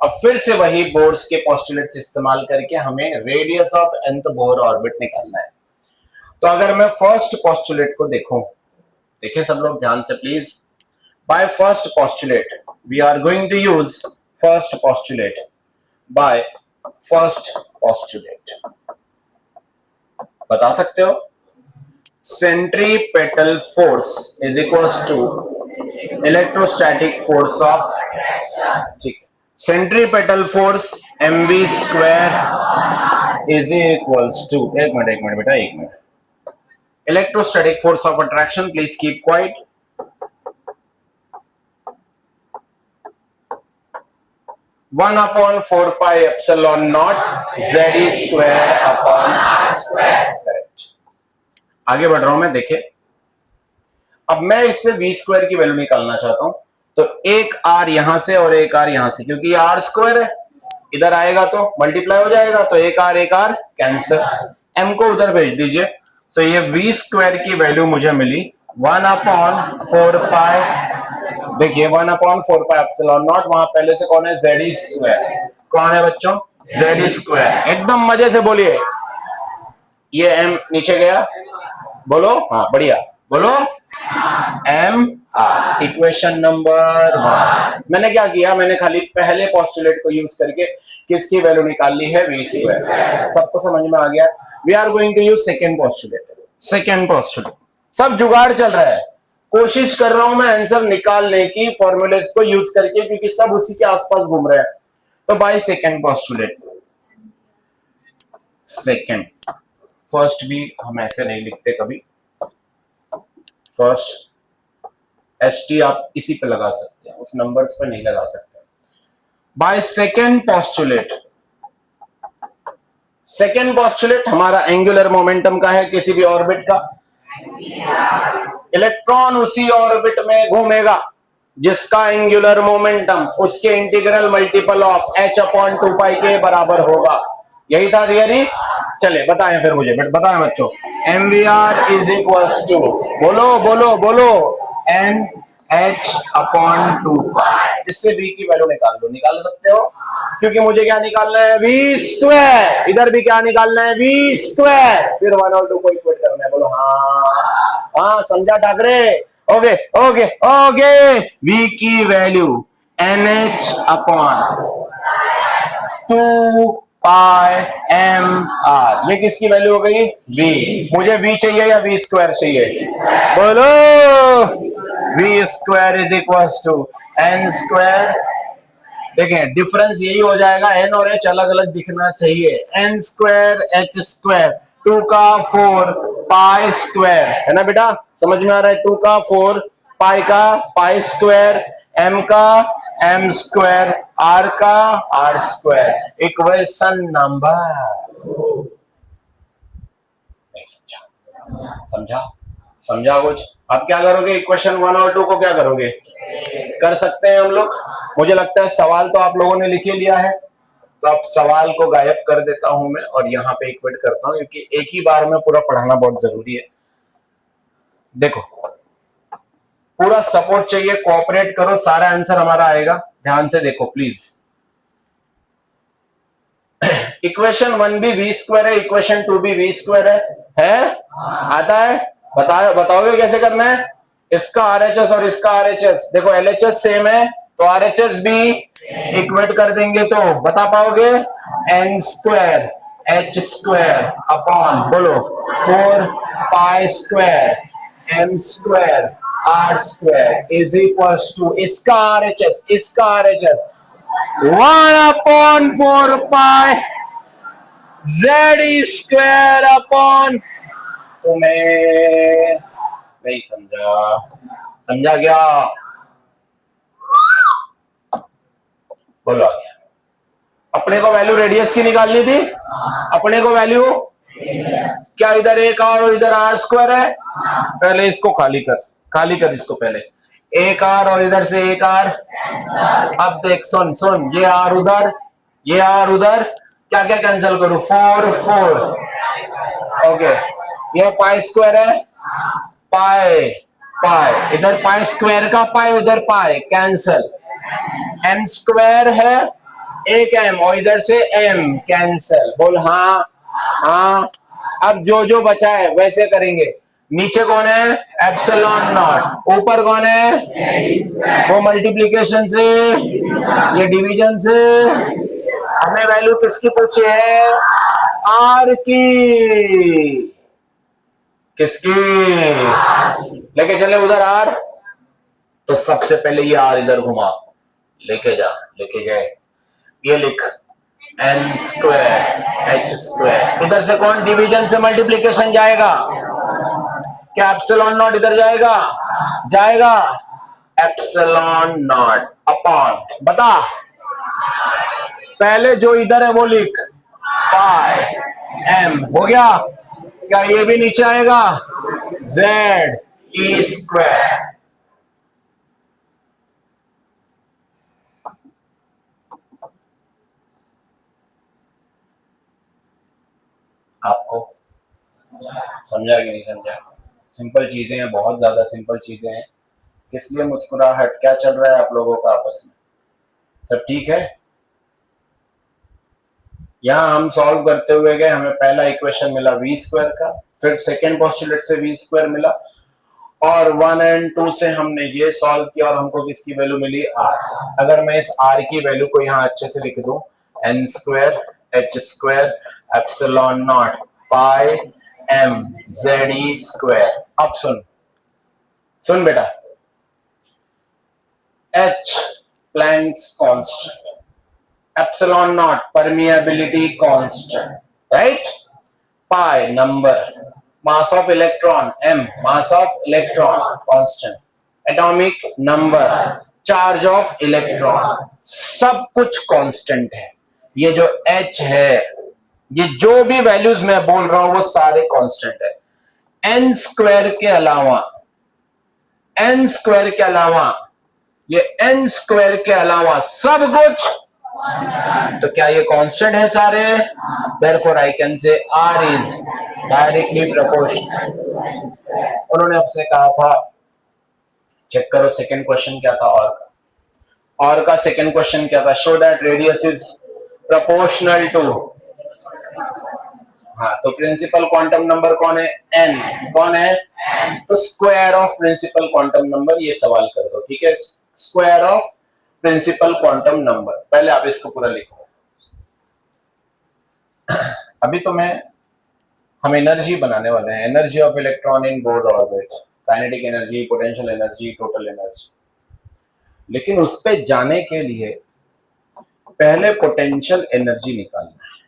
अब फिर से वही बोर्स के पोस्टुलेट्स इस्तेमाल करके हमें radius of nth Bohr orbit निकालना है। तो अगर मैं फर्स्ट पोस्टुलेट को देखूं, देखिए सब लोग ध्यान से please. By first postulate we are going to use first postulate. By first postulate बता सकते हो centripetal force is equals to electrostatic force of, ठीक है, centripetal force mv square is equals to, एक मिनट बेटा, एक minute, electrostatic force of attraction, please keep quiet, 1/4 pi epsilon naught z square upon r square. Correct. आगे बढ़ रहा हूं मैं, देखिए अब मैं इससे v स्क्वायर की वैल्यू निकालना चाहता हूं, तो एक r यहां से और एक r यहां से, क्योंकि r स्क्वायर है, इधर आएगा तो मल्टीप्लाई हो जाएगा, तो एक r कैंसिल, m को उधर भेज दीजिए। तो ये v स्क्वायर की वैल्यू मुझे मिली 1/4 पाई, देखिए 1/4 पाई एप्सिलॉन नॉट, वहां पहले से कौन है, z स्क्वायर, कौन है बच्चों, z स्क्वायर, एकदम मजे से बोलिए, ये m नीचे गया, बोलो हाँ बढ़िया, बोलो m r, इक्वेशन नंबर 1। मैंने क्या किया, मैंने खाली पहले पोस्टुलेट को यूज करके किसकी वैल्यू निकाल ली है, v स्क्वायर, सबको समझ में आ गया। We are going to use second postulate. Second postulate, सब जुगाड़ चल रहा है, कोशिश कर रहा हूं मैं आंसर निकालने की फॉर्मूलेस को यूज करके, क्योंकि सब उसी के आसपास घूम रहे हैं। तो by second postulate, second, first भी हम ऐसे नहीं लिखते कभी, फर्स्ट st आप इसी पे लगा सकते हैं, उस नंबर्स पे नहीं लगा सकते। By second postulate, second postulate हमारा एंगुलर मोमेंटम का है, किसी भी ऑर्बिट का, इलेक्ट्रॉन उसी ऑर्बिट में घूमेगा जिसका एंगुलर मोमेंटम उसके इंटीग्रल मल्टीपल ऑफ h/2 पाई के बराबर होगा। यही था थियरी। चले बताएं फिर मुझे, बताएं बच्चों, mvr इज इक्वल्स टू, बोलो बोलो बोलो, nh/2 पाई। इससे v की वैल्यू निकाल सकते हो, क्योंकि मुझे क्या निकालना है, v स्क्वायर, इधर भी क्या निकालना है, v स्क्वायर, फिर 1 और 2 को इक्वेट करना है, बोलो हाँ हाँ, समझा Thackeray, okay okay okay. v की वैल्यू nh/2 पाई mr, ये किसकी वैल्यू हो गई, v। मुझे v चाहिए या v स्क्वायर चाहिए, बोलो, v square is equal to n square. देखें डिफरेंस यही हो जाएगा, n और h अलग अलग दिखना चाहिए, n स्क्वायर h स्क्वायर, 2 का 4 पाई स्क्वायर, है ना बेटा, समझ में आ रहा है, 2 का 4 पाई का पाई स्क्वायर, m का m स्क्वायर, r का r स्क्वायर, इक्वेशन नंबर, समझा कुछ। अब क्या करोगे, इक्वेशन 1 और 2 को क्या करोगे, कर सकते हैं हम लोग। मुझे लगता है सवाल तो आप लोगों ने लिख ही लिया है, तो अब सवाल को गायब कर देता हूं मैं और यहाँ पे इक्वेट करता हूं, क्योंकि एक ही बार में पूरा पढ़ाना बहुत जरूरी है। देखो पूरा सपोर्ट चाहिए, कोऑपरेट करो, सारा आंसर हमारा आएगा, ध्यान से देखो प्लीज। इक्वेशन 1 भी v स्क्वायर है, इक्वेशन 2 भी v स्क्वायर है? आता है, बताओगे कैसे करना है, इसका RHS और इसका RHS, देखो LHS सेम है तो RHS भी इक्वेट कर देंगे, तो बता पाओगे, n square h square upon, बोलो 4 pi square m square r square is equal to, इसका RHS 1/4 pi z square upon, तुम्हें नहीं समझा क्या, बोलो। अपने को वैल्यू रेडियस की निकालनी थी, अपने को वैल्यू क्या, इधर एक और इधर r स्क्वायर है, पहले इसको खाली कर इसको, पहले एक r और इधर से एक r। अब देख सुन, ये r उधर, ये r उधर, क्या क्या कैंसिल करूं, 4 ओके, ये पाई स्क्वायर है, पाई इधर पाई स्क्वायर का पाई, उधर पाई कैंसल, m स्क्वायर है एक m और इधर से m कैंसल, बोल हाँ हाँ। अब जो जो बचा है वैसे करेंगे। नीचे कौन है? Epsilon not. ऊपर कौन है? वो मल्टीप्लीकेशन से, ये डिवीजन से। हमें वैल्यू किसकी पूछी है? आर की। किसकी? लेके चले उधर आर। तो सबसे पहले ये आर इधर घुमा, लेके जा, लेके जाए। ये लिख एन स्क्वायर एच स्क्वायर। इधर से कौन डिवीजन से मल्टीप्लीकेशन जाएगा? क्या एप्सिलॉन नॉट इधर जाएगा? जाएगा। एप्सिलॉन नॉट अपॉन, बता पहले जो इधर है वो लिख, पाई एम। हो गया? क्या ये भी नीचे आएगा? Z E square. आपको समझा कि नहीं समझा? सिंपल चीजें हैं, बहुत ज्यादा सिंपल चीजें हैं। किस लिए मुस्कुराहट? क्या चल रहा है आप लोगों का आपस में? सब ठीक है? यहां हम सॉल्व करते हुए गए, हमें पहला इक्वेशन मिला वी स्क्वायर का, फिर सेकेंड पोस्टुलेट से वी स्क्वायर मिला, और 1 एंड 2 से हमने ये सॉल्व किया और हमको किसकी वैल्यू मिली? आर। अगर मैं इस आर की वैल्यू को यहाँ अच्छे से लिख दूं, N square H square epsilon naught pi M Z E square. अब सुन, सुन बेटा, H Planck's constant, epsilon naught permeability constant, right? Pi number, mass of electron m, mass of electron constant, atomic number, charge of electron, सब कुछ constant है। ये जो h है, ये जो भी वैल्यूज मैं बोल रहा हूं वो सारे कांस्टेंट है। n स्क्वायर के अलावा, n स्क्वायर के अलावा, ये n स्क्वायर के अलावा सब कुछ, तो क्या ये कांस्टेंट है सारे? Therefore I can say R is directly proportional। उन्होंने आपसे कहा था, चेक करो सेकंड क्वेश्चन क्या था और का सेकंड क्वेश्चन क्या था? Show that radius is proportional to, हाँ, तो प्रिंसिपल क्वांटम नंबर कौन है? n। कौन है? तो square of principal quantum number, ये सवाल कर दो, ठीक है? Square of principal quantum number. पहले आप इसको पूरा लिखो। अभी तो हम एनर्जी बनाने वाले हैं, energy of electron in both orbit, kinetic energy, potential energy, total energy. लेकिन उस पे जाने के लिए पहले पोटेंशियल एनर्जी निकालना है,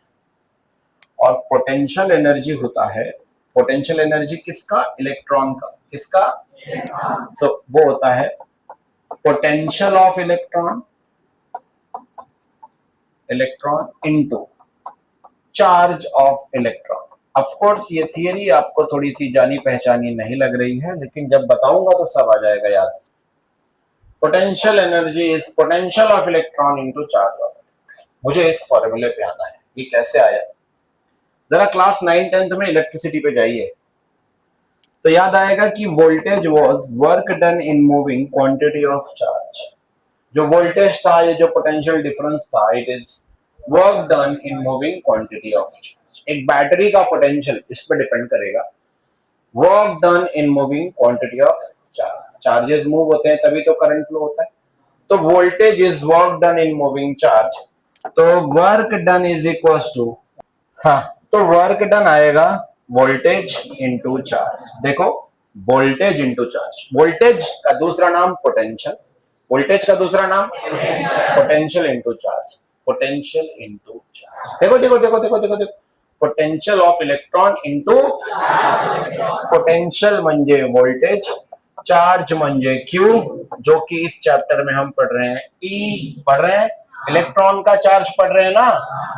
और पोटेंशियल एनर्जी होता है, पोटेंशियल एनर्जी किसका? इलेक्ट्रॉन का। किसका? सो वो होता है potential of electron, electron into charge of electron. Of course ये थियरी आपको थोड़ी सी जानी पहचानी नहीं लग रही है, लेकिन जब बताऊंगा तो सब आ जाएगा याद। Potential energy is potential of electron into charge of. मुझे इस फॉर्मूले पे आना है, ये कैसे आया? जरा क्लास 9-10 में इलेक्ट्रिसिटी पे जाइए तो याद आएगा कि voltage was work done in moving quantity of charge. जो वोल्टेज था, ये जो पोटेंशियल डिफरेंस था, it is work done in moving quantity of charge. एक बैटरी का पोटेंशियल इस पर डिपेंड करेगा, work done in moving quantity of charge. Charges move होते हैं तभी तो करंट फ्लो होता है। तो voltage is work done in moving charge, तो work done is equal to, हाँ, तो वर्क डन आएगा वोल्टेज इंटू चार्ज। देखो, वोल्टेज इंटू चार्ज, वोल्टेज का दूसरा नाम पोटेंशियल, वोल्टेज का दूसरा नाम potential into charge, potential into charge. देखो देखो देखो देखो देखो देखो, potential of electron into potential म्हणजे वोल्टेज, चार्ज म्हणजे क्यू, जो कि इस चैप्टर में हम पढ़ रहे हैं ई पढ़ रहे हैं, इलेक्ट्रॉन का चार्ज पढ़ रहे हैं ना,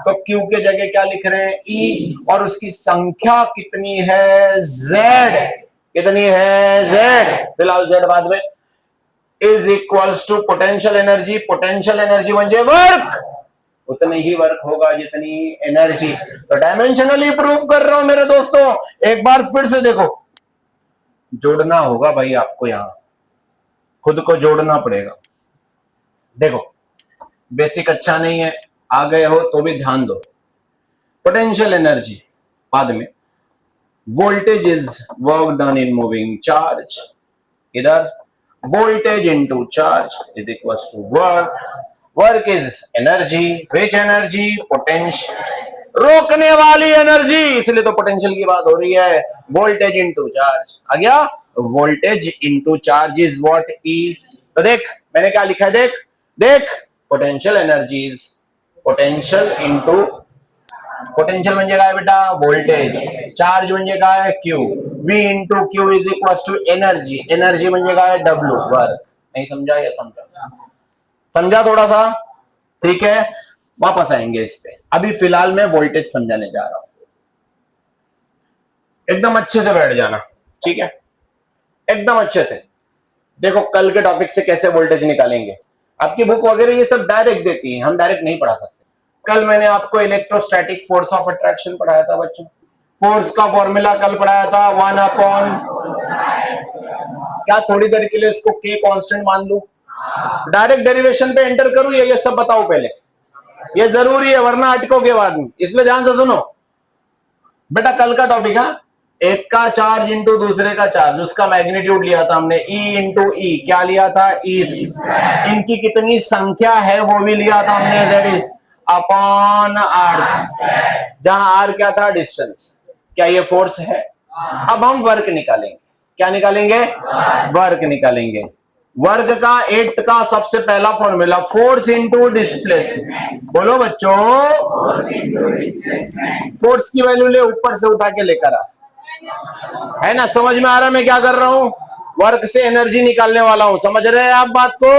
तो क्यू के जगह क्या लिख रहे हैं? ई, और उसकी संख्या कितनी है? जेड। कितनी है? जेड। फिलहाल जेड बाद में, is equals to potential energy, potential energy म्हणजे वर्क, उतनी ही वर्क होगा जितनी एनर्जी। तो डायमेंशनली प्रूफ कर रहा हूं मेरे दोस्तों, एक बार फिर से देखो, जोड़ना होगा भाई आपको, यहां खुद को जोड़ना पड़ेगा। देखो, बेसिक अच्छा नहीं है आ गए हो तो भी ध्यान दो, पोटेंशियल एनर्जी बाद में, voltage is work done in moving charge, इधर voltage into charge is equals to work, work is energy, which energy, potential, रोकने वाली एनर्जी, इसलिए तो पोटेंशियल की बात हो रही है, वोल्टेज इनटू चार्ज आ गया, voltage into charge is what, E. तो देख मैंने क्या लिखा है, देख देख, potential energies, potential into, potential म्हणजे काय बेटा, वोल्टेज, चार्ज म्हणजे काय, Q, V into Q is equal to energy, energy म्हणजे काय, डब्ल्यू, वर्क। नहीं समझा, या समझा, समझा थोड़ा सा, ठीक है, वापस आएंगे इस पे। अभी फिलहाल मैं वोल्टेज समझाने जा रहा हूं, एकदम अच्छे से बैठ जाना, ठीक है, एकदम अच्छे से। देखो कल के टॉपिक से कैसे वोल्टेज निकालेंगे, आपकी बुक वगैरह ये सब डायरेक्ट देती है, हम डायरेक्ट नहीं पढ़ा सकते। कल मैंने आपको इलेक्ट्रोस्टैटिक फोर्स ऑफ अट्रैक्शन पढ़ाया था बच्चों, फोर्स का फॉर्मूला कल पढ़ाया था, 1 अपॉन, क्या थोड़ी देर के लिए इसको के कांस्टेंट मान लू, डायरेक्ट डेरिवेशन पे एंटर करूं या ये सब बताओ पहले, ये जरूरी है वरना अटकोगे बाद में, इसलिए ध्यान से सुनो बेटा। कल का टॉपिक है, एक का चार्ज इंटू दूसरे का चार्ज, उसका मैग्नीट्यूड लिया था हमने, ई इंटू ई, क्या लिया था, ई, इनकी कितनी संख्या है वो भी लिया था हमने, दैट इज अपॉन आर, जहां आर क्या था, डिस्टेंस, क्या ये फोर्स है। अब हम वर्क निकालेंगे, क्या निकालेंगे, वर्क निकालेंगे। वर्क का 8th का सबसे पहला फॉर्मूला, फोर्स इंटू डिस्प्लेसमेंट, बोलो बच्चों, फोर्स की वैल्यू ले ऊपर से उठा के लेकर आ, है ना, समझ में आ रहा है मैं क्या कर रहा हूं, वर्क से एनर्जी निकालने वाला हूं, समझ रहे हैं आप बात को,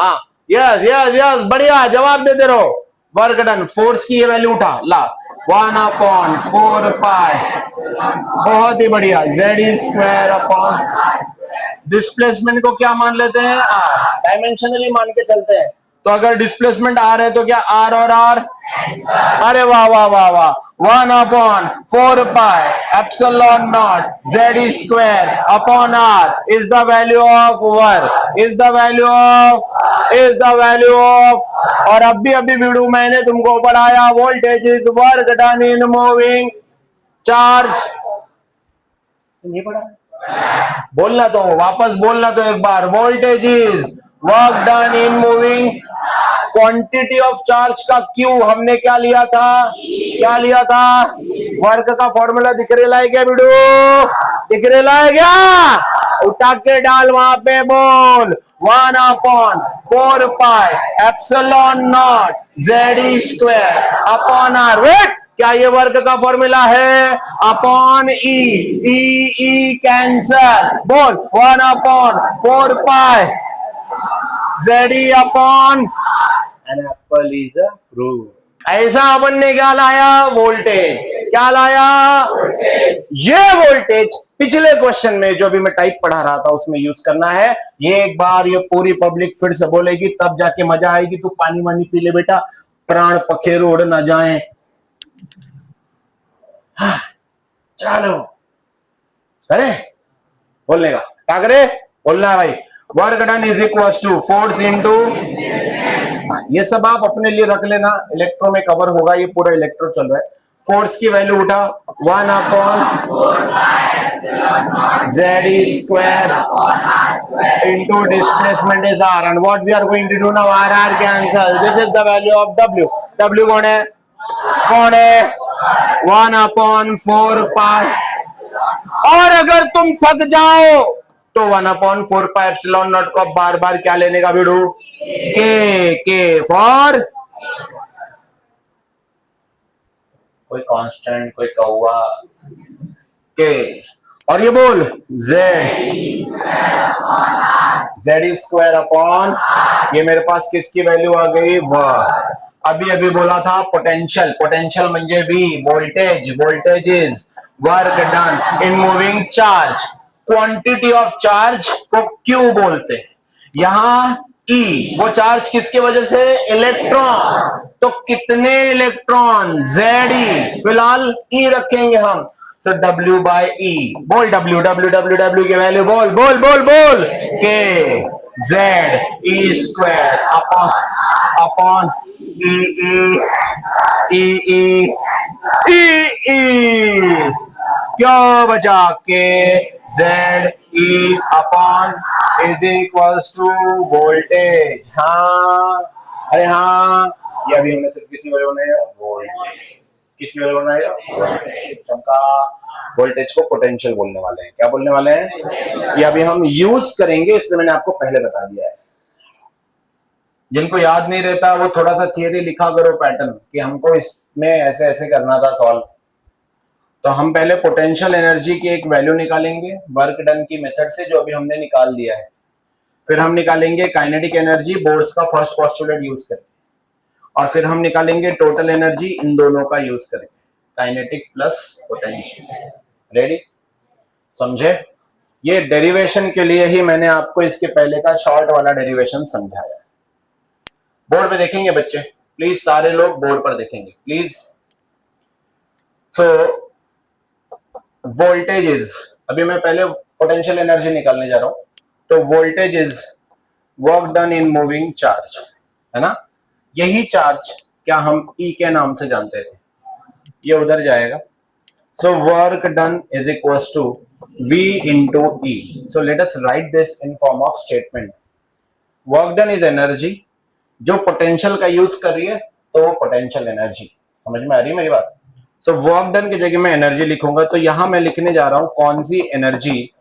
हाँ, यस यस यस, बढ़िया जवाब देते रहो। वर्क डन, फोर्स की ये वैल्यू उठा ला, 1 अपॉन 4 पाई, बहुत ही बढ़िया, जेड स्क्वायर अपॉन, डिस्प्लेसमेंट को क्या मान लेते हैं, आर, डायमेंशनली मान के चलते हैं, तो अगर डिस्प्लेसमेंट आर है तो क्या आर और आर, अरे वाह वाह वाह वाह, 1 upon 4 pi epsilon naught Z square upon R is the value of work, is the value of, is the value of. और अभी वीडियो मैंने तुमको पढ़ाया, voltage is work done in moving charge, नहीं पढ़ा, बोलना तो वापस बोलना तो एक बार, voltage is work done in moving, quantity of charge का क्यू हमने क्या लिया था, क्या लिया था, वर्क का फॉर्मूला दिख रहा है क्या वीडियो, दिख रहा है क्या, उठा के डाल वहां पे, बोल 1 upon 4 pi epsilon naught Z square upon R, wait, क्या ये वर्क का फॉर्मूला है, अपॉन ई, ई ई कैंसल, बोल 1 upon 4 pi Z upon an apple is a fruit. ऐसा अपन ने क्या लाया, वोल्टेज, क्या लाया, ये वोल्टेज पिछले क्वेश्चन में जो भी मैं टाइप पढ़ा रहा था उसमें यूज करना है। ये एक बार ये पूरी पब्लिक फिर से बोलेगी तब जाके मजा आएगी, तू पानी वानी पी ले बेटा, प्राण पखेरु उड़ ना जाए। हाँ, चलो अरे बोलने का क्या करे, बोलना है भाई, work done is equal to force into, ये सब आप अपने लिए रख लेना, इलेक्ट्रो में कवर होगा, ये पूरा इलेक्ट्रो चल रहा है। फोर्स की वैल्यू उठा 1 upon Z square into displacement is R, and what we are going to do now, R R cancel, this is the value of W, W कौन है, कौन है, 1 अपॉन 4 पाई, और अगर तुम थक जाओ तो 1 अपॉन 4 पाई एप्सिलॉन नॉट को बार बार क्या लेने का वीडू, के फॉर कोई कांस्टेंट, कोई कौवा, के, और ये बोल जेड स्क्वायर अपॉन, ये मेरे पास किसकी वैल्यू आ गई, वर्क। अभी बोला था पोटेंशियल, पोटेंशियल म्हणजे भी voltage, voltage is work done in moving charge, quantity of charge को क्यू बोलते हैं, यहां ई, वो चार्ज किसकी वजह से, इलेक्ट्रॉन, तो कितने इलेक्ट्रॉन, जेड ई, फिलहाल ई रखेंगे हम, तो डब्ल्यू बाई ई, बोल डब्ल्यू डब्ल्यू डब्ल्यू डब्ल्यू की वैल्यू बोल बोल बोल बोल, K Z E square upon upon E क्यों बचा K Z E upon is equals to voltage. हाँ अरे हाँ, ये अभी हमने सिर्फ किसी वैल्यू बनाया वोल्टेज, किसकी वैल्यू बनाया वोल्टेज। हमका वोल्टेज को पोटेंशियल बोलने वाले हैं। क्या बोलने वाले हैं? ये अभी हम यूज करेंगे, इसलिए मैंने आपको पहले बता दिया है। जिनको याद नहीं रहता वो थोड़ा सा थियरी लिखा करो पैटर्न कि हमको इसमें ऐसे ऐसे करना था सॉल्व। तो हम पहले पोटेंशियल एनर्जी की एक वैल्यू निकालेंगे वर्क डन की मेथड से, जो अभी हमने निकाल दिया है। फिर हम निकालेंगे काइनेटिक एनर्जी बोर्ड्स का फर्स्ट पोस्टुलेट यूज करके, और फिर हम निकालेंगे टोटल एनर्जी इन दोनों का यूज करके, काइनेटिक प्लस पोटेंशियल। रेडी? समझे? ये डेरिवेशन के लिए ही मैंने आपको इसके पहले का शॉर्ट वाला डेरिवेशन समझाया। बोर्ड पे देखेंगे बच्चे प्लीज, सारे लोग बोर्ड पर देखेंगे प्लीज। सो वोल्टेज इज, अभी मैं पहले पोटेंशियल एनर्जी निकालने जा रहा हूं। तो voltage is work done in moving charge, है ना। यही चार्ज क्या हम ई के नाम से जानते थे, ये उधर जाएगा। So work done is equal to V into E. So let us write this in form of statement. Work done is energy, जो पोटेंशियल का यूज कर रही है तो वो पोटेंशियल एनर्जी। समझ में आ रही है मेरी बात? सो वर्क डन की जगह मैं एनर्जी लिखूंगा, तो यहां मैं लिखने जा रहा हूं कौन सी एनर्जी?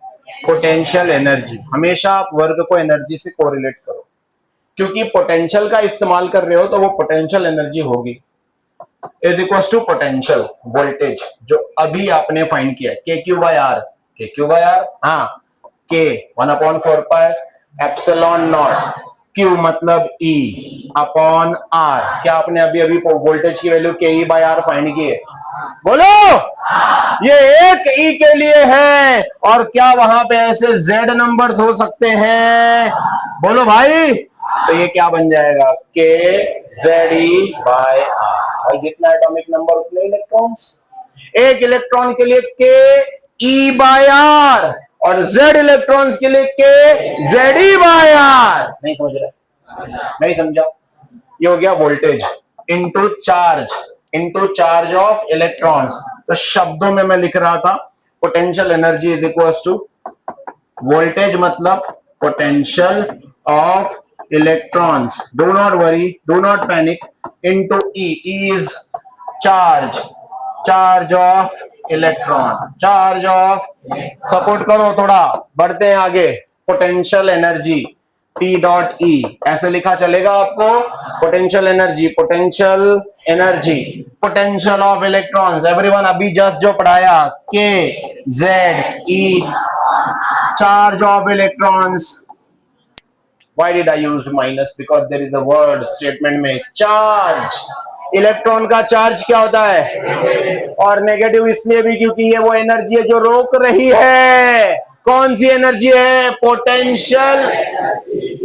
Potential energy. हमेशा आप वर्क को एनर्जी से कोरिलेट करो, क्योंकि पोटेंशियल का इस्तेमाल कर रहे हो तो वो पोटेंशियल एनर्जी होगी is equal to potential voltage, जो अभी आपने फाइंड किया K Q by R. K Q by R, हाँ, K 1/4 pi epsilon not, Q मतलब ई अपॉन आर। क्या आपने अभी अभी वोल्टेज की वैल्यू के ई बाय आर फाइंड की है? बोलो। ये एक ई के लिए है, और क्या वहां पे ऐसे जेड नंबर्स हो सकते हैं? बोलो भाई। तो ये क्या बन जाएगा? के जेड ई बाय आर। और जितना एटॉमिक नंबर उतने इलेक्ट्रॉन्स। एक इलेक्ट्रॉन के लिए के ई बाय आर, और जेड इलेक्ट्रॉन्स के लिए के जेड ई बाय आर। नहीं समझ रहे? नहीं समझा? ये हो गया voltage into charge of electrons. तो शब्दों में मैं लिख रहा था potential energy is equal to voltage मतलब potential of electrons, do not worry, do not panic, into E is charge of electron, charge of, support करो थोड़ा, बढ़ते हैं आगे। Potential energy P dot E, ऐसे लिखा चलेगा आपको? Potential energy potential of electrons. Everyone अभी जस्ट जो पढ़ाया, K Z E, charge of electrons. Why did I use minus? Because there is a word statement में चार्ज। इलेक्ट्रॉन का charge क्या होता है? और नेगेटिव इसलिए भी क्योंकि ये वो एनर्जी है जो रोक रही है। कौन सी एनर्जी है? पोटेंशियल।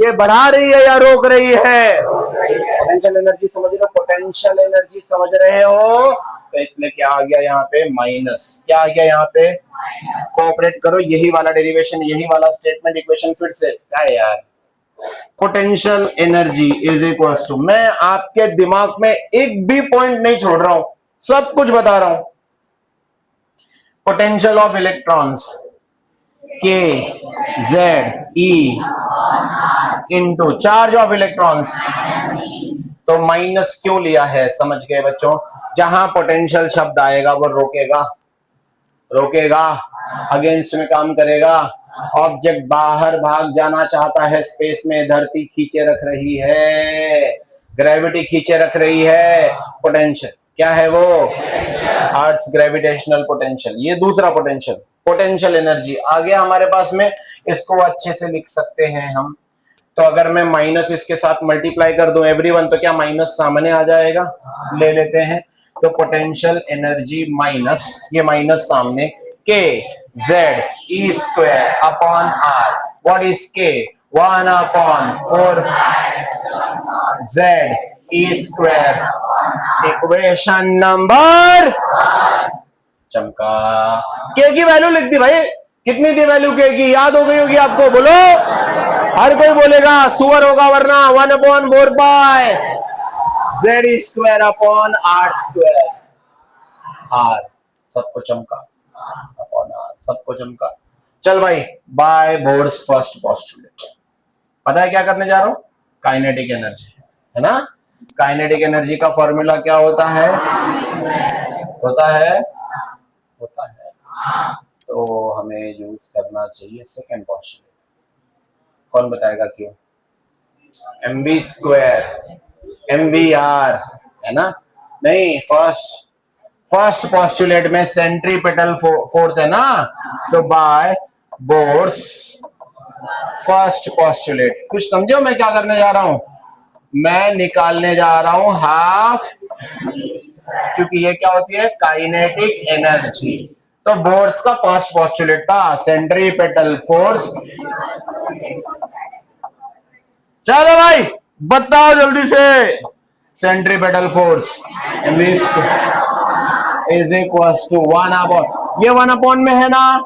ये बढ़ा रही है या रोक रही है? पोटेंशियल एनर्जी समझ रहे हो? पोटेंशियल एनर्जी समझ रहे हो? तो इसलिए क्या आ गया यहाँ पे? माइनस। क्या आ गया यहाँ पे? कोऑपरेट करो, यही वाला डेरिवेशन, यही वाला स्टेटमेंट इक्वेशन फिर से। क्या है यार? Potential energy is equal to, मैं आपके दिमाग में एक भी पॉइंट नहीं छोड़ रहा हूं, सब कुछ बता रहा हूं। पोटेंशियल ऑफ इलेक्ट्रॉन्स के Z E into charge of electrons. तो माइनस क्यों लिया है? समझ गए बच्चों? जहां पोटेंशियल शब्द आएगा वो रोकेगा, अगेंस्ट में काम करेगा। ऑब्जेक्ट बाहर भाग जाना चाहता है स्पेस में, धरती खींचे रख रही है, ग्रेविटी खींचे रख रही है। पोटेंशियल क्या है वो? अर्थ ग्रेविटेशनल पोटेंशियल। ये दूसरा पोटेंशियल एनर्जी आ गया हमारे पास में। इसको अच्छे से लिख सकते हैं हम। तो अगर मैं माइनस इसके साथ मल्टीप्लाई कर दूं एवरीवन, तो क्या माइनस सामने आ जाएगा? ले लेते हैं। तो पोटेंशियल एनर्जी माइनस, ये माइनस सामने, K Z E square upon R. What is K? 1/4 Z E square. Equation number चमका। के की वैल्यू लिख दी भाई। कितनी थी वैल्यू के की? याद हो गई होगी आपको? बोलो। हर कोई बोलेगा, सुअर होगा वरना। 1/4 pi Z square upon R square. R सबको चमका, अपॉन आर सबको चमका। चल भाई, बाय बोर्स फर्स्ट पोस्टुलेट। पता है क्या करने जा रहा हूं? काइनेटिक एनर्जी, है ना। काइनेटिक एनर्जी का फॉर्मूला क्या होता है? होता है तो हमें यूज करना चाहिए सेकेंड पोस्टुलेट। कौन बताएगा क्यों? mv स्क्वायर mvr, है ना। नहीं, फर्स्ट पोस्टुलेट में सेंट्रीपेटल फोर्स है ना। सो बाय बोर्स फर्स्ट पोस्टुलेट। कुछ समझो मैं क्या करने जा रहा हूं? मैं निकालने जा रहा हूं हाफ, क्योंकि ये क्या होती है? Kinetic energy. तो बोर्स का फर्स्ट पोस्टुलेट था सेंट्रीपेटल फोर्स। चलो भाई बताओ जल्दी से। Centripetal force is equal to 1 upon, ये 1 अपॉन में है ना,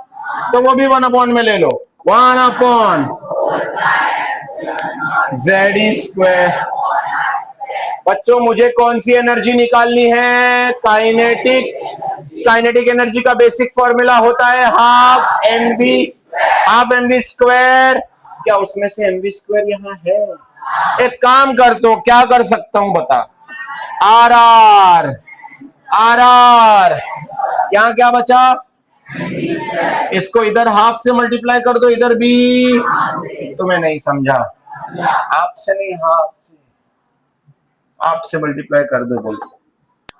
तो वो भी 1 अपॉन में ले लो। 1 अपॉन जेड स्क्वायर। बच्चों मुझे कौन सी एनर्जी निकालनी है? काइनेटिक एनर्जी का बेसिक फॉर्मूला होता है हाफ एम वी स्क्वायर। क्या उसमें से एम वी स्क्वायर यहाँ है? एक काम कर, तो क्या कर सकता हूं बता? आर आर यहाँ क्या बचा? इसको इधर हाफ से मल्टीप्लाई कर दो, इधर भी। तुम्हें नहीं समझा? आपसे नहीं, हाफ से मल्टीप्लाई कर दो। बोल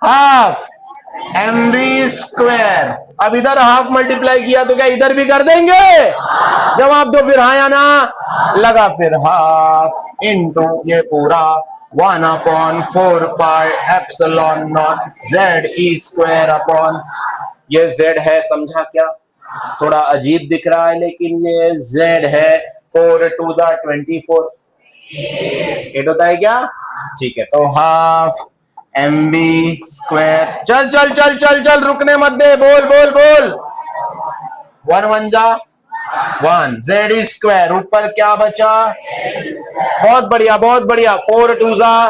हाफ एम वी स्क्वायर। अब इधर हाफ मल्टीप्लाई किया तो क्या इधर भी कर देंगे? जवाब दो फिर, हाँ या ना? लगा फिर हाफ इंटू ये पूरा 1 upon 4 pi epsilon naught Z E square upon, ये जेड है, समझा क्या? थोड़ा अजीब दिख रहा है लेकिन ये जेड है। 4 टू द 24 8 होता है क्या? ठीक है, तो हाफ एम बी स्क्वायर। चल चल चल चल चल, रुकने मत दे, बोल बोल बोल। 1 1 जा 1, जेड स्क्वायर, ऊपर क्या बचा? बहुत बढ़िया बहुत बढ़िया। 4 2 जा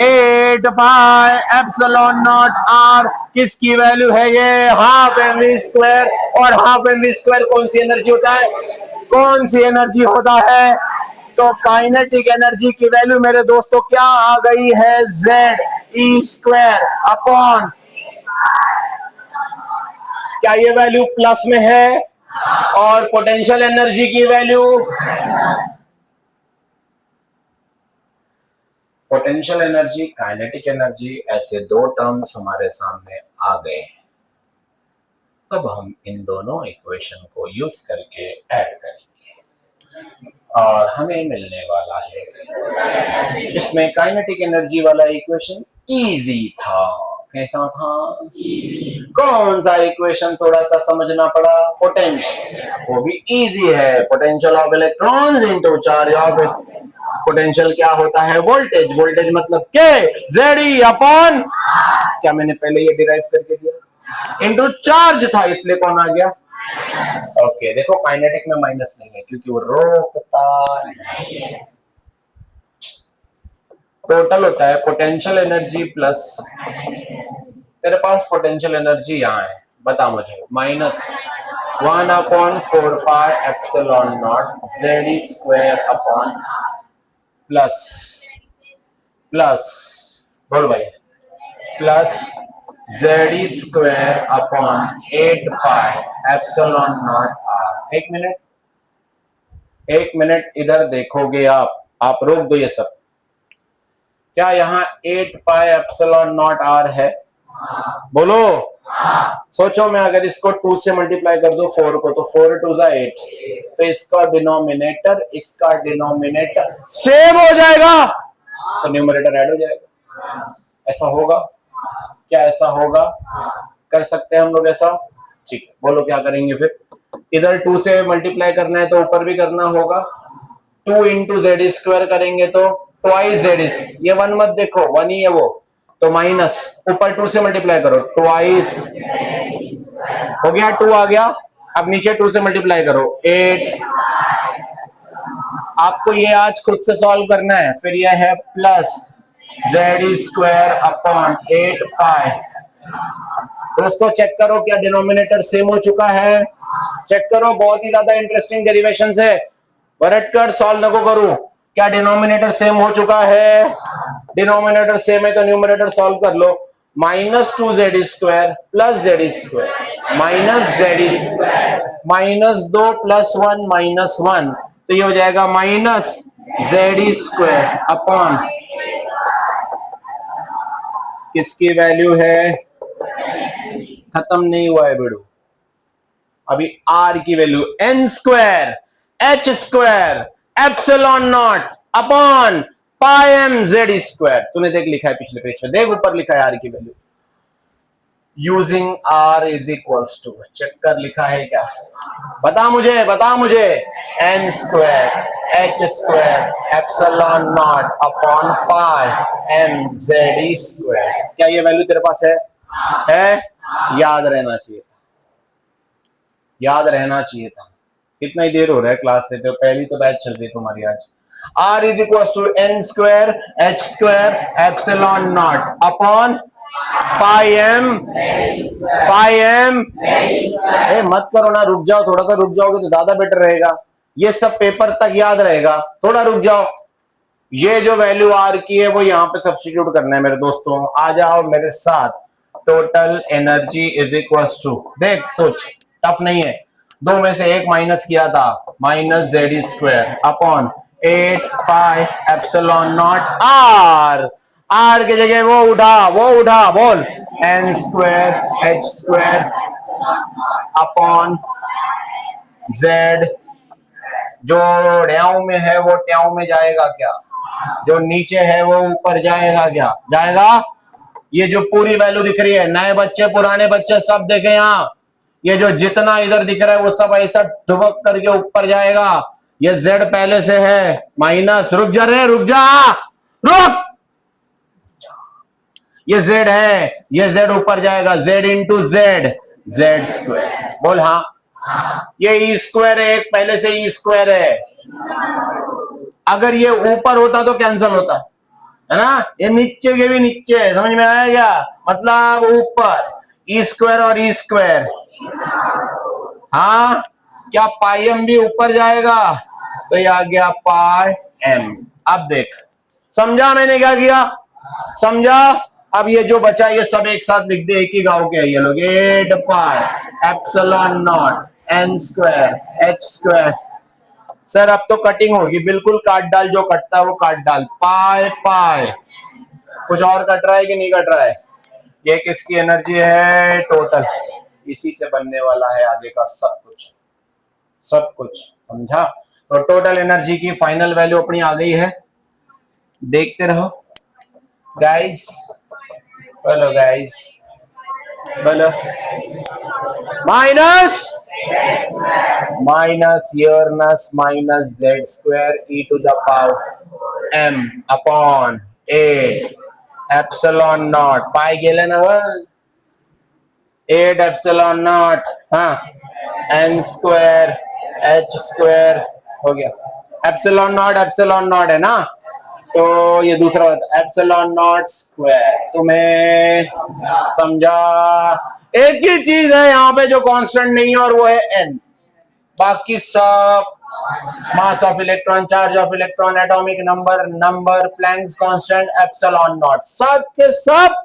8 पाई एप्सिलॉन नॉट आर। किसकी वैल्यू है ये? Half M V square. और हाफ एम वी स्क्वायर कौन सी एनर्जी होता है? कौन सी एनर्जी होता है? तो काइनेटिक एनर्जी की वैल्यू मेरे दोस्तों क्या आ गई है? जेड ई स्क्वायर अपॉन, क्या ये वैल्यू प्लस में है? और पोटेंशियल एनर्जी की value, potential energy, kinetic energy, ऐसे दो टर्म्स हमारे सामने आ गए। अब हम इन दोनों इक्वेशन को यूज करके ऐड करेंगे और हमें मिलने वाला है, इसमें काइनेटिक एनर्जी वाला इक्वेशन इजी था। कैसा था? कौन सा इक्वेशन थोड़ा सा समझना पड़ा? पोटेंशियल, वो भी इजी है। Potential of electrons into charge of, potential क्या होता है? वोल्टेज। वोल्टेज मतलब के जेड ई अपॉन, क्या मैंने पहले ये डिराइव करके दिया? इनटू चार्ज था, इसलिए कौन आ गया? ओके, देखो काइनेटिक में माइनस नहीं है क्योंकि वो रोकता नहीं है। टोटल होता है पोटेंशियल एनर्जी प्लस, तेरे पास पोटेंशियल एनर्जी यहाँ है, बता मुझे, minus 1 upon 4 pi epsilon naught Z square upon plus बोल भाई, plus Z square upon 8 pi epsilon naught R. एक मिनट इधर देखोगे आप रोक दो ये सब। क्या यहाँ 8 पाई एप्सिलॉन नॉट आर है? बोलो। सोचो, मैं अगर इसको 2 से मल्टीप्लाई कर दूं 4 को, तो 4 2 जा 8, तो इसका डिनोमिनेटर सेम हो जाएगा, तो न्यूमरेटर ऐड हो जाएगा। ऐसा होगा क्या? ऐसा होगा? कर सकते हैं हम लोग ऐसा? ठीक है, बोलो क्या करेंगे फिर? इधर 2 से मल्टीप्लाई करना है तो ऊपर भी करना होगा। 2 इंटू जेड स्क्वायर करेंगे तो ट्वाइस जेड, ये 1 मत देखो, 1 ही है वो, तो माइनस, ऊपर 2 से मल्टीप्लाई करो, ट्वाइस हो गया, 2 आ गया। अब नीचे 2 से मल्टीप्लाई करो, 8 आपको ये आज खुद से सॉल्व करना है। फिर ये है प्लस जेड स्क्वायर अपॉन 8 पाई। दोस्तों चेक करो क्या डिनोमिनेटर सेम हो चुका है, चेक करो, बहुत ही ज्यादा इंटरेस्टिंग डेरिवेशन है। भरटकर सॉल्व नको करूं, क्या डिनोमिनेटर सेम हो चुका है? डिनोमिनेटर सेम है तो न्यूमरेटर सॉल्व कर लो। Minus 2z square plus Z square minus Z square minus 2 plus 1 minus 1, तो ये हो जाएगा माइनस जेड स्क्वायर अपॉन किसकी वैल्यू है, खत्म नहीं हुआ है बेड़ू, अभी आर की value N square H square epsilon naught upon pi M Z square. तूने देख लिखा है पिछले पेज में, देख ऊपर लिखा है आर की value, using R is equals to, check कर लिखा है क्या, बता मुझे, N square H square epsilon naught upon pi M Z square. क्या ये वैल्यू तेरे पास है? याद रहना चाहिए, याद रहना चाहिए था। कितना ही देर हो रहा है क्लास लेते हो, पहली तो बैच चल रही तुम्हारी आज। R is equal to N square H square epsilon naught upon pi M. मत करो ना, रुक जाओ, थोड़ा सा रुक जाओगे तो ज्यादा बेटर रहेगा, ये सब पेपर तक याद रहेगा, थोड़ा रुक जाओ। ये जो वैल्यू आर की है वो यहाँ पे सब्स्टिट्यूट करना है मेरे दोस्तों, आ जाओ मेरे साथ। Total energy is equal to, देख सोच, टफ नहीं है, दो में से एक माइनस किया था, minus Z square upon 8 pi epsilon naught R. R की जगह वो उठा बोल, N square H square upon Z. जो ड्याव में है वो ट्याव में जाएगा क्या, जो नीचे है वो ऊपर जाएगा क्या, जाएगा। ये जो पूरी वैल्यू दिख रही है, नए बच्चे पुराने बच्चे सब देखे यहाँ, ये जो जितना इधर दिख रहा है वो सब ऐसा ढुबक करके ऊपर जाएगा। ये z पहले से है माइनस, रुक रुक, ये z है, ये z ऊपर जाएगा, z इंटू जेड स्क्वायर। बोल हाँ, ये ई स्क्वायर है, एक पहले से ई स्क्वायर है, अगर ये ऊपर होता तो कैंसिल होता है ना, ये नीचे के भी नीचे है, समझ में आया क्या, मतलब ऊपर ई स्क्वायर और ई स्क्वायर। हाँ, क्या पाई एम भी ऊपर जाएगा, तो ये आ गया पाई एम। अब देख, समझा मैंने क्या किया, समझा। अब ये जो बचा ये सब एक साथ लिख दे, एक ही गांव के ये लोग, 8 pi epsilon not an square H square. Sir अब तो कटिंग होगी, बिल्कुल काट डाल, जो कटता है वो काट डाल, पाई पाई। कुछ और कट रहा है कि नहीं कट रहा है? ये किसकी एनर्जी है, टोटल, इसी से बनने वाला है आगे का सब कुछ, समझा। तो टोटल एनर्जी की फाइनल वैल्यू अपनी आ गई है, देखते रहो गाइस, बोलो गाइस, बोलो, माइनस योरनस minus Z square E to the power M upon 8 epsilon naught, pi गेले ना 8 एप्सिलॉन नॉट, हाँ, एन स्क्वायर एच स्क्वायर हो गया, एप्सिलॉन नॉट है ना, तो ये दूसरा एप्सिलॉन नॉट स्क्वायर। तुम्हें समझा? एक ही चीज है यहाँ पे जो कांस्टेंट नहीं है और वो है एन, बाकी सब mass of electron, charge of electron, atomic number, Planck's constant, epsilon naught, सब के सब,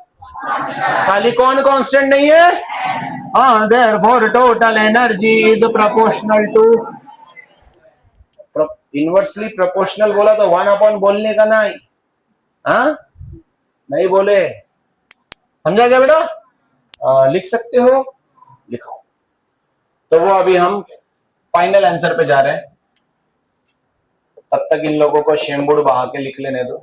खाली कौन कांस्टेंट नहीं है? हाँ, therefore total energy is proportional to, inversely proportional बोला तो 1 अपॉन बोलने का नहीं, हाँ नहीं बोले, समझा क्या बेटा? लिख सकते हो, लिखो। तो वो अभी हम फाइनल आंसर पे जा रहे हैं, तब तक इन लोगों को शेमबुड़ बहा के लिख लेने दो।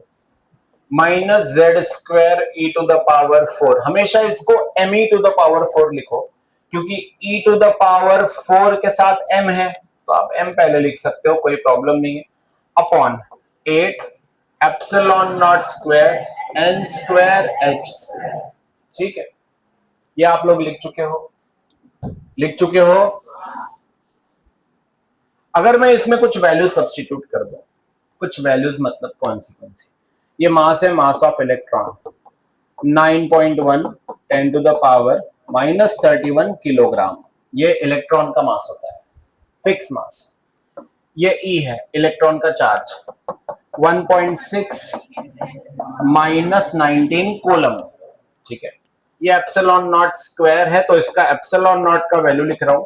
Minus Z square E to the power 4, हमेशा इसको m e to the power 4 लिखो, क्योंकि ई टू द पावर 4 के साथ एम है, तो आप एम पहले लिख सकते हो, कोई प्रॉब्लम नहीं है, upon 8 epsilon naught square n square H square. ठीक है, ये आप लोग लिख चुके हो। अगर मैं इसमें कुछ वैल्यू सब्स्टिट्यूट कर दूं, कुछ वैल्यूज मतलब कौन सी। ये मास है, mass of electron 9.1 10 to the power -31 kilogram. ये इलेक्ट्रॉन का मास होता है, फिक्स मास। ये ई है, इलेक्ट्रॉन का चार्ज 1.6 -19 कूलम। ठीक है, ये एप्सिलॉन नॉट स्क्वायर है, तो इसका एप्सिलॉन नॉट का वैल्यू लिख रहा हूं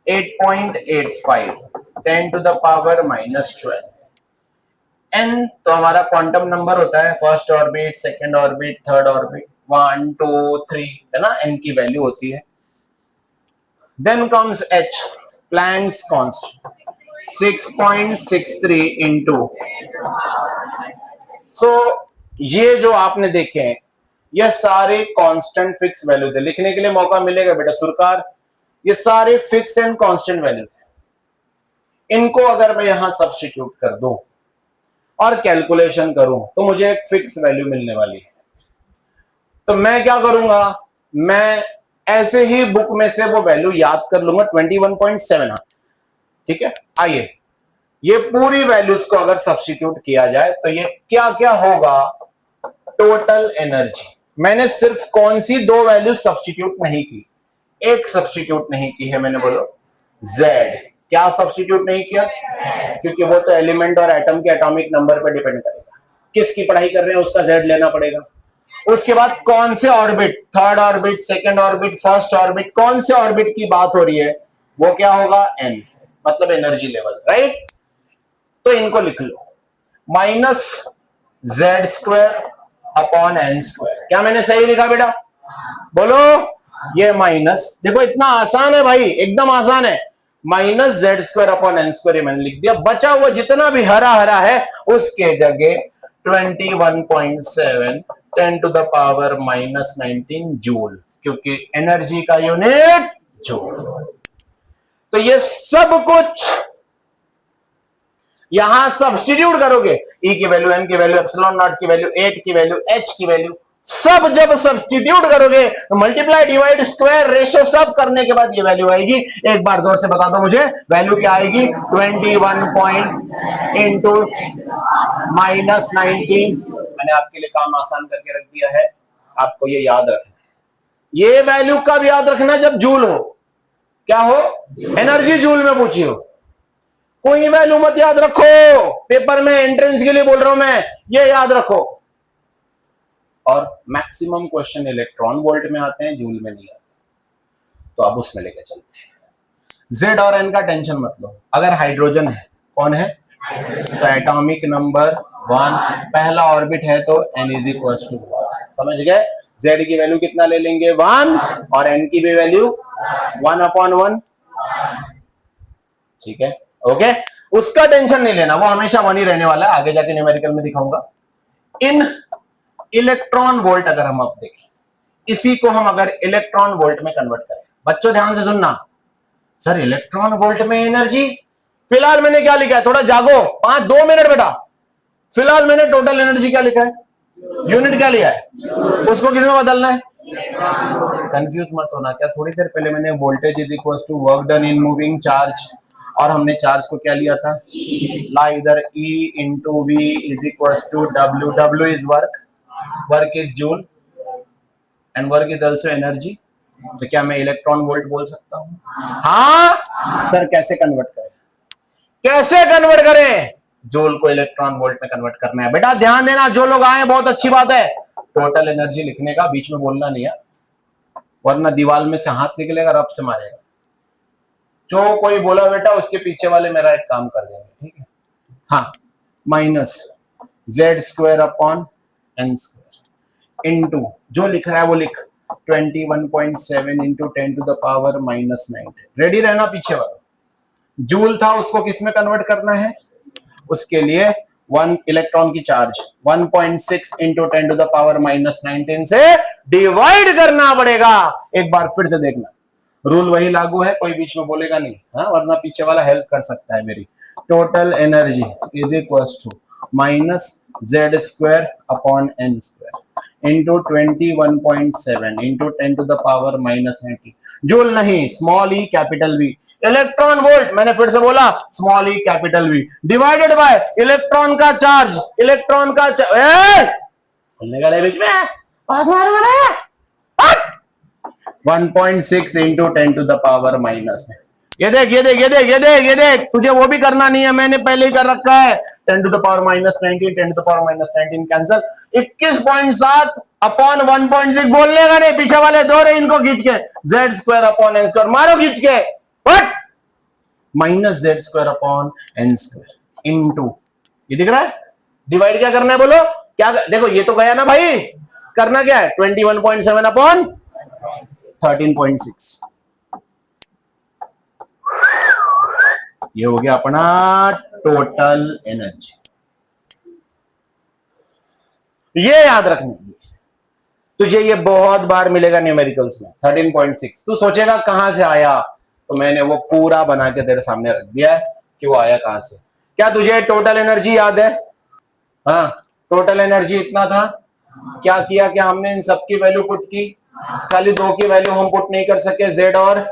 8.85 10 टू द पावर -12। एन तो हमारा क्वांटम नंबर होता है, first orbit, second orbit, third orbit, 1 2 3 है ना, एन की वैल्यू होती है। Then comes H, Planck's constant 6.63 into. So ये जो आपने देखे हैं ये सारे कांस्टेंट फिक्स वैल्यू थे। लिखने के लिए मौका मिलेगा बेटा सुरकार, ये सारे फिक्स एंड कांस्टेंट वैल्यू थे। इनको अगर मैं यहां सब्स्टिट्यूट कर दूं और कैलकुलेशन करूं तो मुझे एक फिक्स वैल्यू मिलने वाली है। तो मैं क्या करूंगा, मैं ऐसे ही बुक में से वो वैल्यू याद कर लूंगा 21.7। ठीक है, आइए ये पूरी वैल्यूज को अगर सब्स्टिट्यूट किया जाए तो ये क्या क्या होगा। टोटल एनर्जी, मैंने सिर्फ कौन सी दो वैल्यू सब्स्टिट्यूट नहीं की, एक सब्स्टिट्यूट नहीं की है मैंने, बोलो Z। क्या सब्स्टिट्यूट नहीं किया, क्योंकि वो तो एलिमेंट और एटम के एटॉमिक नंबर पर डिपेंड करेगा, किसकी पढ़ाई कर रहे हैं उसका Z लेना पड़ेगा। उसके बाद कौन से orbit, third orbit, second orbit, first orbit, कौन से ऑर्बिट की बात हो रही है, वो क्या होगा N, मतलब एनर्जी लेवल, राइट। तो इनको लिख लो -Z² अपॉन n²। क्या मैंने सही लिखा बेटा, बोलो। ये माइनस, देखो इतना आसान है भाई, एकदम आसान है। -Z² अपॉन n² ये मैंने लिख दिया। बचा हुआ जितना भी हरा हरा है उसके जगह 21.7 10 टू द पावर -19 जूल, क्योंकि एनर्जी का यूनिट जूल। तो ये सब कुछ यहां सब्स्टिट्यूट करोगे, ई की वैल्यू, एम की वैल्यू, एप्सिलॉन नॉट की वैल्यू, 8 की वैल्यू, एच की वैल्यू, सब जब सब्स्टिट्यूट करोगे तो मल्टीप्लाई, डिवाइड, स्क्वायर, रेशियो सब करने के बाद ये वैल्यू आएगी। एक बार जोर से बता दो मुझे, वैल्यू क्या आएगी, 21 इंटू -19। मैंने आपके लिए काम आसान करके रख दिया है, आपको ये याद रखना। ये वैल्यू कब याद रखना, जब जूल हो, क्या हो, एनर्जी जूल में पूछी हो। कोई वैल्यू मत याद रखो, पेपर में एंट्रेंस के लिए बोल रहा हूं मैं, ये याद रखो। और मैक्सिमम क्वेश्चन इलेक्ट्रॉन वोल्ट में आते हैं, जूल में नहीं आते, तो अब उसमें लेके चलते हैं। Z और N का टेंशन मत लो। अगर हाइड्रोजन है, कौन है, तो एटॉमिक नंबर 1, पहला ऑर्बिट है तो N = 1। समझ गए, Z की वैल्यू कितना ले लेंगे, 1, और N की भी वैल्यू 1/1। ठीक है, ओके, उसका टेंशन नहीं लेना, वो हमेशा 1 ही रहने वाला है, आगे जाके न्यूमेरिकल में दिखाऊंगा। इन इलेक्ट्रॉन वोल्ट अगर हम अब देखें, इसी को हम अगर इलेक्ट्रॉन वोल्ट में कन्वर्ट करें, बच्चों ध्यान से सुनना, सर इलेक्ट्रॉन वोल्ट में एनर्जी, फिलहाल मैंने क्या लिखा है, थोड़ा जागो, 2 मिनट बेटा। फिलहाल मैंने टोटल एनर्जी क्या लिखा है, यूनिट क्या लिया है, उसको किस में बदलना है, कंफ्यूज मत होना। क्या थोड़ी देर पहले मैंने voltage is equal to work done in moving charge, और हमने चार्ज को क्या लिया था, ला इधर E into V is equal to W। W is work is joule, and work is also energy. तो क्या मैं इलेक्ट्रॉन वोल्ट बोल सकता हूं, हाँ सर। कैसे कन्वर्ट करें, कैसे कन्वर्ट करें, जूल को इलेक्ट्रॉन वोल्ट में कन्वर्ट करना है। बेटा ध्यान देना, जो लोग आए बहुत अच्छी बात है, टोटल एनर्जी लिखने का बीच में बोलना नहीं है, वरना दीवार में से हाथ निकलेगा, रब से मारेगा। जो कोई बोला बेटा उसके पीछे वाले मेरा एक काम कर देंगे, ठीक है। हाँ, -Z² अपॉन n² इंटू, जो लिख रहा है वो लिख, 21.7 into 10 to the power -9। Ready रहना, पीछे वाला जूल था उसको किस में कन्वर्ट करना है, उसके लिए 1 इलेक्ट्रॉन की charge 1.6 into 10 to the power -19 से डिवाइड करना पड़ेगा। एक बार फिर से देखना, रूल वही लागू है, कोई बीच में बोलेगा नहीं, हाँ, वरना पीछे वाला हेल्प कर सकता है मेरी। Total energy is equal to -Z² upon n² into 21.7 into 10 to the power -19। Joule नहीं, small E capital V, electron volt, मैंने फिर से बोला small E capital V, divided by electron का चार्ज, इलेक्ट्रॉन का बोलने का बीच में 1.6 into 10 to the power minus. ये देख ये देख ये देख ये देख ये देख, तुझे वो भी करना नहीं है, मैंने पहले ही कर रखा है। 10 to the power minus 19, 10 to the power minus 19 cancel. 21.7 upon 1.6 बोलने का नहीं, पीछे वाले दो रहे इनको खींच के, z square upon n square मारो खींच के, what minus Z square upon n square into, ये दिख रहा है, डिवाइड क्या करना है बोलो, क्या देखो ये तो गया ना भाई, करना क्या है 21.7 अपॉन 13.6, ये हो गया अपना टोटल एनर्जी। ये याद रखना, तुझे ये बहुत बार मिलेगा न्यूमेरिकल्स में। 13.6 तू सोचेगा कहां से आया, तो मैंने वो पूरा बना के तेरे सामने रख दिया है कि वो आया कहां से। क्या तुझे टोटल एनर्जी याद है? हाँ, टोटल एनर्जी इतना था। क्या किया, क्या हमने इन सब की वैल्यू पुट की, खाली दो की वैल्यू हम पुट नहीं कर सके, जेड और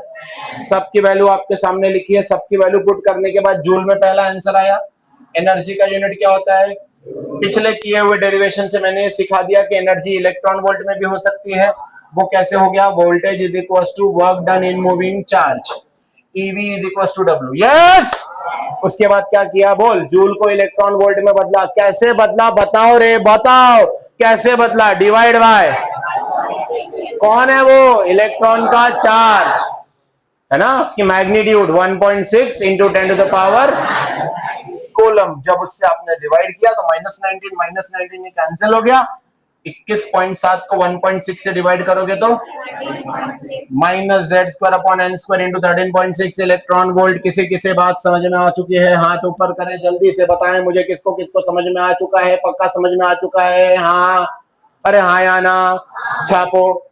सबकी वैल्यू आपके सामने लिखी है। सबकी वैल्यू पुट करने के बाद जूल में पहला आंसर आया। एनर्जी का यूनिट क्या होता है? पिछले किए हुए डेरिवेशन से मैंने सिखा दिया कि एनर्जी इलेक्ट्रॉन वोल्ट में भी हो सकती है। वो कैसे हो गया? Voltage is equal to work done in moving charge, EV is equal to W. Yes, उसके बाद क्या किया बोल? जूल को इलेक्ट्रॉन वोल्ट में बदला। कैसे बदला बताओ रे, बताओ कैसे बदला? डिवाइड बाय, कौन है वो? इलेक्ट्रॉन का चार्ज है ना, उसकी magnitude 1.6 into 10 to the power coulomb. जब उससे आपने डिवाइड किया तो -19 ये कैंसिल हो गया। 21.7 को 1.6 से डिवाइड करोगे तो minus Z square upon n square into 13.6 electron volt. किसी किसी बात समझ में आ चुकी है? हाथ ऊपर करें, जल्दी से बताएं मुझे किसको किसको समझ में आ चुका है। पक्का समझ में आ चुका है? हाँ, अरे हाँ या ना, छापो।